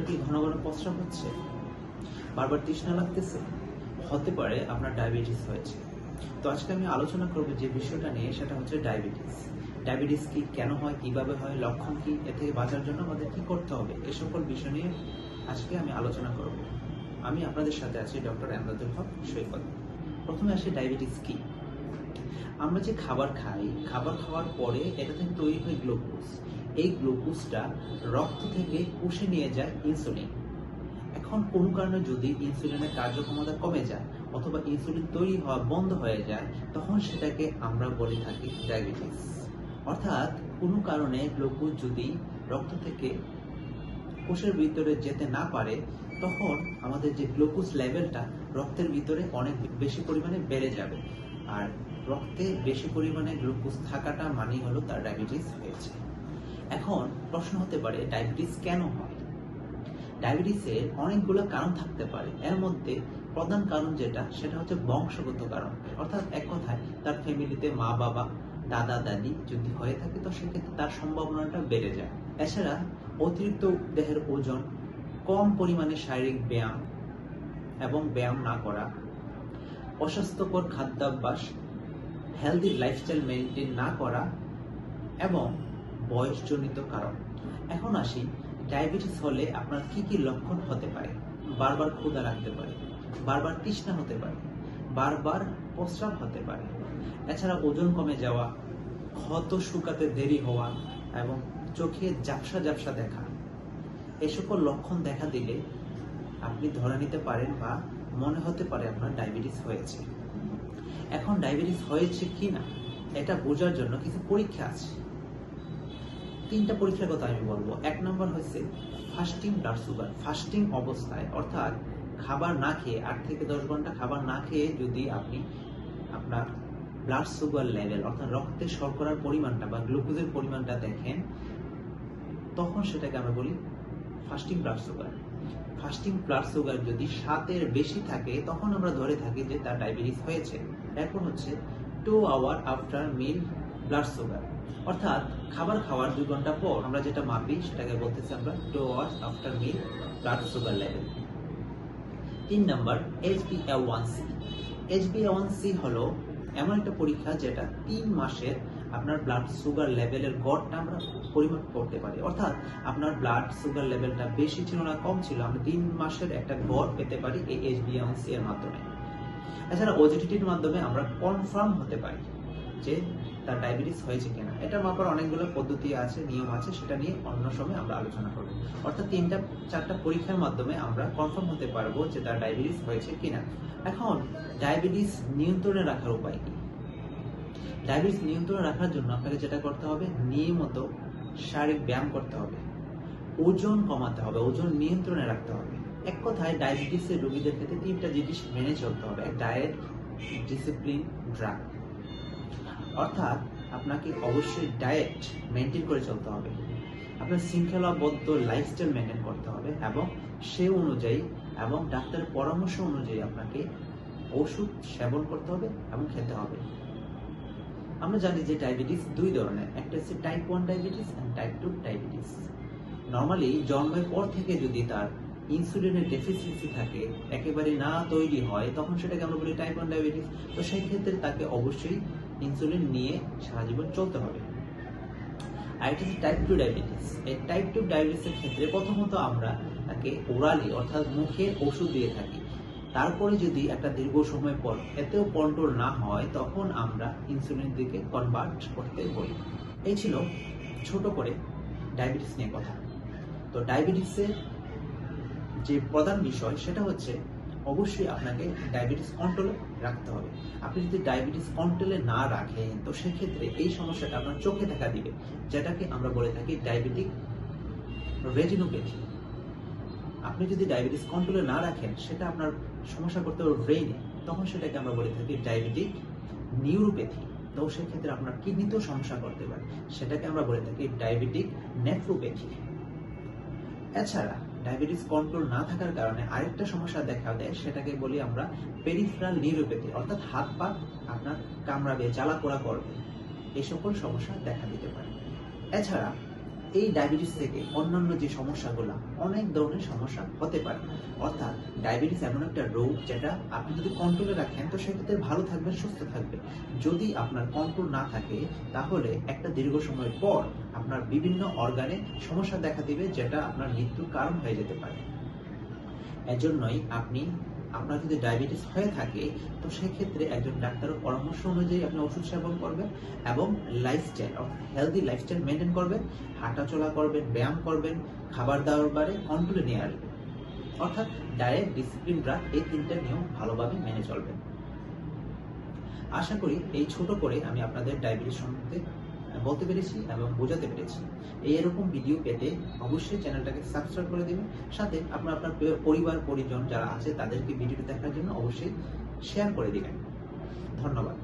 আপনার কি ঘন ঘন প্রস্রাব হচ্ছে, বারবার তৃষ্ণা লাগতেছে, হতে পারে আপনার ডায়াবেটিস হয়েছে। তো আজকে আমি আলোচনা করব যে বিষয়টা নিয়ে, সেটা হচ্ছে ডায়াবেটিস। ডায়াবেটিস কি, কেন হয়, কিভাবে হয়, লক্ষণ কি, এ থেকে বাঁচার জন্য আমাদের কি করতে হবে, এ সকল বিষয় নিয়ে আজকে আমি আলোচনা করব। আমি আপনাদের সাথে আছি ডক্টর এমদাদুল হক সৈকত। প্রথমে আসি ডায়াবেটিস কি। আমরা যে খাবার খাই, খাবার খাওয়ার পরে এটা থেকে তৈরি হয় গ্লুকোজ। এই গ্লুকোজটা রক্ত থেকে কোষে নিয়ে যায় ইনসুলিন। এখন কোনো কারণে যদি ইনসুলিনের কার্যক্ষমতা কমে যায় অথবা ইনসুলিন তৈরি হওয়া বন্ধ হয়ে যায়, তখন সেটাকে আমরা বলে থাকি ডায়াবেটিস। অর্থাৎ কোনো কারণে গ্লুকোজ যদি রক্ত থেকে কোষের ভিতরে যেতে না পারে, তখন আমাদের যে গ্লুকোজ লেভেলটা রক্তের ভিতরে অনেক বেশি পরিমাণে বেড়ে যাবে। আর রক্তে বেশি পরিমাণে গ্লুকোজ থাকাটা মানেই হলো তার ডায়াবেটিস হয়েছে। এখন প্রশ্ন হতে পারে, ডায়াবেটিস কেন হয়? ডায়াবেটিসের অনেকগুলো কারণ থাকতে পারে। এর মধ্যে প্রধান কারণ যেটা, সেটা হচ্ছে বংশগত কারণ। অর্থাৎ এক কথায় তার ফ্যামিলিতে মা বাবা দাদা দাদি যদি হয়ে থাকে, তো সেক্ষেত্রে তার সম্ভাবনাটা বেড়ে যায়। এছাড়া অতিরিক্ত দেহের ওজন, কম পরিমাণে শারীরিক ব্যায়াম এবং ব্যায়াম না করা, অস্বাস্থ্যকর খাদ্যাভ্যাস, হেলদি লাইফস্টাইল মেনটেন না করা এবং বয়সজনিত কারণ। এখন আসি, ডায়াবেটিস হলে আপনার কি কি লক্ষণ হতে পারে। বারবার ক্ষুধা লাগতে পারে, বারবার তৃষ্ণা হতে পারে, বারবার প্রস্রাব হতে পারে। এছাড়া ওজন কমে যাওয়া, ক্ষত শুকাতে দেরি হওয়া এবং চোখে ঝাপসা ঝাপসা দেখা, এ সকল লক্ষণ দেখা দিলে আপনি ধরে নিতে পারেন বা মনে হতে পারে আপনার ডায়াবেটিস হয়েছে। এখন ডায়াবেটিস হয়েছে কিনা এটা বোঝার জন্য কিছু পরীক্ষা আছে। 3টা পরীক্ষার কথা আমি বলবো। 1 নম্বর হচ্ছে ফাস্টিং ব্লাড সুগার। ফাস্টিং অবস্থায়, অর্থাৎ খাবার না খেয়ে 8 থেকে 10 ঘন্টা খাবার না খেয়ে যদি আপনি আপনার ব্লাড সুগার লেভেল, অর্থাৎ রক্তে শর্করার পরিমাণটা বা গ্লুকোজের পরিমাণটা দেখেন, তখন সেটাকে আমরা বলি fasting blood sugar. Fasting blood sugar যদি 7-এর বেশি থাকে, তখন আমরা ধরে থাকি যে তার ডায়াবেটিস হয়েছে। এরপর হচ্ছে 2 hour after meal blood sugar, অর্থাৎ খাবার খাওয়ার 2 ঘন্টা পর আমরা যেটা মাপি, সেটাকে বলতেছি আমরা 2 hours after meal blood sugar level. 3 number HbA1c। HbA1c হলো এমন একটা পরীক্ষা যেটা 3 মাসের আপনার ব্লাড সুগার লেভেলের গড়টা আমরা পরিমাপ করতে পারি। অর্থাৎ আপনার ব্লাড সুগার লেভেলটা বেশি ছিল না কম ছিল, আমরা 3 মাসের একটা গড় পেতে পারি এই HbA1c এর মাধ্যমে। এছাড়া ওজিটির মাধ্যমে আমরা কনফার্ম হতে পারি যে তার ডায়াবেটিস হয়েছে কিনা। এটা মাপার অনেকগুলো পদ্ধতি আছে, নিয়ম আছে, সেটা নিয়ে অন্য সময় আমরা আলোচনা করব। অর্থাৎ 3-4টা পরীক্ষার মাধ্যমে আমরা কনফার্ম হতে পারবো যে তার ডায়াবেটিস হয়েছে কিনা। এখন ডায়াবেটিস নিয়ন্ত্রণে রাখার উপায় কি? ডায়াবেটিস নিয়ন্ত্রণে রাখার জন্য আপনাকে যেটা করতে হবে, নিয়মিত শারীরিক ব্যায়াম করতে হবে, ওজন কমাতে হবে, ওজন নিয়ন্ত্রণে রাখতে হবে। এক কথায় ডায়াবেটিসের রোগীদের ক্ষেত্রে 3টা জিনিস মেনে চলতে হবে। Diet, discipline, drug. অর্থাৎ আপনাকে অবশ্যই ডায়েট মেনটেন করে চলতে হবে, আপনার শৃঙ্খলাবদ্ধ লাইফস্টাইল মেনটেন করতে হবে এবং সে অনুযায়ী এবং ডাক্তারের পরামর্শ অনুযায়ী আপনাকে ওষুধ সেবন করতে হবে এবং খেতে হবে। আমরা জানি যে ডায়াবেটিস 2 ধরনের, একটা হচ্ছে টাইপ 1 ডায়াবেটিস এবং টাইপ 2 ডায়াবেটিস। নর্মালি জন্মের পর থেকে যদি তার ইনসুলিনের ডেফিসিয়েন্সি থাকে, একেবারে না তৈরি হয়, তখন সেটাকে আমরা বলি টাইপ 1 ডায়াবেটিস। তো সেই ক্ষেত্রে তাকে অবশ্যই ইনসুলিন নিয়ে সারা জীবন চলতে হবে। আর এটা হচ্ছে টাইপ 2 ডায়াবেটিস। এই টাইপ 2 ডায়াবেটিসের ক্ষেত্রে প্রথমত আমরা তাকে ওরালি, অর্থাৎ মুখে ওষুধ দিয়ে থাকি। তারপরে যদি একটা দীর্ঘ সময় পর এতেও কন্ট্রোল না হয়, তখন আমরা ইনসুলিনের দিকে কনভার্ট করতে বলি। এই ছিল ছোট করে ডায়াবেটিস নিয়ে কথা। তো ডায়াবেটিসের যে প্রধান বিষয়, সেটা হচ্ছে অবশ্যই আপনাকে ডায়াবেটিস কন্ট্রোলে রাখতে হবে। আপনি যদি ডায়াবেটিস কন্ট্রোলে না রাখেন, তো সেক্ষেত্রে এই সমস্যাটা আপনার চোখে দেখা দিবে, যেটাকে আমরা বলে থাকি ডায়াবেটিক রেটিনোপ্যাথি। আপনি যদি ডায়াবেটিস কন্ট্রোলে না রাখেন, সেটা আপনার সমস্যা করতে হবে ব্রেইনে, তখন সেটাকে আমরা বলে থাকি ডায়াবেটিক নিউরোপ্যাথি। তো সেক্ষেত্রে আপনার কিডনিতেও সমস্যা করতে পারে, সেটাকে আমরা বলে থাকি ডায়াবেটিক নেফ্রোপ্যাথি। এছাড়া ডায়াবেটিস কন্ট্রোল না থাকার কারণে আরেকটা সমস্যা দেখা দেয়, সেটাকে বলি আমরা পেরিফেরাল নিউরোপ্যাথি। অর্থাৎ হাত পা আপনার কামড়াবে, জ্বালাপোড়া করবে, এই সকল সমস্যা দেখা দিতে পারে। এছাড়া এই ডায়াবেটিস থেকে অন্যান্য যে সমস্যাগুলো, অনেক ধরনের সমস্যা হতে পারে। অর্থাৎ ডায়াবেটিস এমন একটা রোগ যেটা আপনি যদি কন্ট্রোলে রাখেন তো সেক্ষেত্রে ভালো থাকবেন, সুস্থ থাকবেন। যদি আপনার কন্ট্রোল না থাকে তাহলে একটা দীর্ঘ সময় পর আপনার বিভিন্ন অর্গানে সমস্যা দেখা দিবে, যেটা আপনার মৃত্যুর কারণ হয়ে যেতে পারে। এজন্যই আপনার যদি ডায়াবেটিস হয়ে থাকে তো সেক্ষেত্রে একজন ডাক্তারের পরামর্শ অনুযায়ী আপনি ওষুধ সেবন করবেন এবং লাইফস্টাইল অর্থাৎ হেলদি লাইফস্টাইল মেনটেন করবেন, হাঁটাচলা করবেন, ব্যায়াম করবেন, খাবার দাবারে কন্ট্রোলে নিয়ে আসবেন। অর্থাৎ ডায়েট, ডিসিপ্লিন, ড্রাগ, এই তিনটা নিয়ম ভালোভাবে মেনে চলবেন। আশা করি এই ছোট করে আমি আপনাদের ডায়াবেটিস সম্বন্ধে বলতে পেরেছি এবং বোঝাতে পেরেছি। এরকম ভিডিও পেতে অবশ্যই চ্যানেলটাকে সাবস্ক্রাইব করে দিবেন, সাথে আপনার পরিবার পরিজন যারা আছে তাদেরকে ভিডিওটি দেখার জন্য অবশ্যই শেয়ার করে দিবেন। ধন্যবাদ।